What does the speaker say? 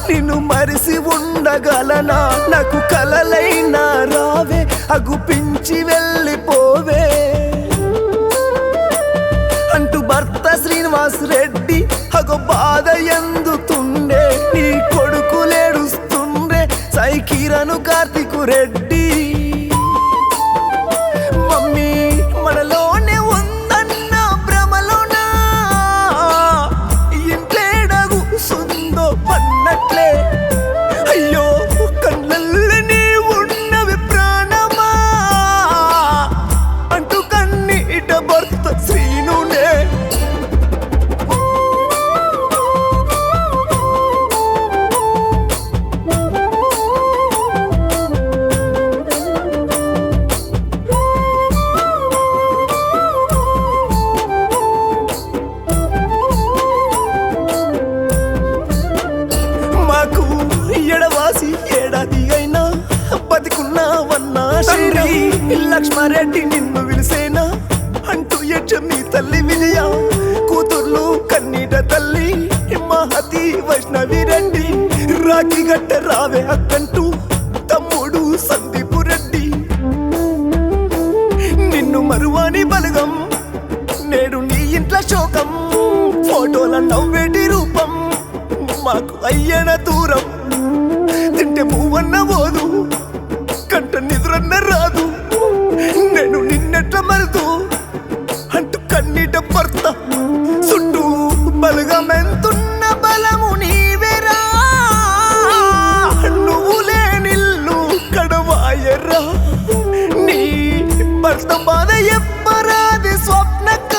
నిన్ను మరిసి ఉండగలనా నాకు కలలైనా రావే అగుపించి వెళ్ళిపోవే అంటూ భర్త శ్రీనివాస్ రెడ్డి అగో బాధ ఎందుతుండే నీ కొడుకులేడుస్తుండే సాయి కిరణ్ కార్తిక్ రెడ్డి మమ్మీ మనలోనే ఉందన్న భ్రమలోనా ఇంట్లేడగు సుందో పన్నట్లే అయ్యో కన్నల్లి నీ ఉన్నవి ప్రాణమా అంటూ కన్నీట భర్త శ్రీనునే మాకు ఎడవాసి ఏడాది అయినా బతికున్నావన్నా శ్రీ లక్ష్మారెడ్డి నిన్ను విలిసేనా అంటూ యక్షమి తల్లి విజయ కూతుర్లు కన్నీట తల్లి మహతి వైష్ణవి రెడ్డి రాఖీ గట్ట రావే అక్కంటూ తమ్ముడు సందీపు రెడ్డి నిన్ను మరువాని బలగం నేడు నీ ఇంట్లో శోకం ఫోటోల నవ్వేటి రూపం మాకు అయ్యన దూరం తింటే పువ్వన్న పోదు కంట నిద్రన్న రాదు నేను నిన్నెట్ల మరుతూ అంటూ కన్నీట భర్త చుట్టూ బలగమెంతున్న బలము నీవేరా నువ్వు లేనిల్లు కడవాయరా నీ భర్త బాధ ఎప్పరాది స్వప్నక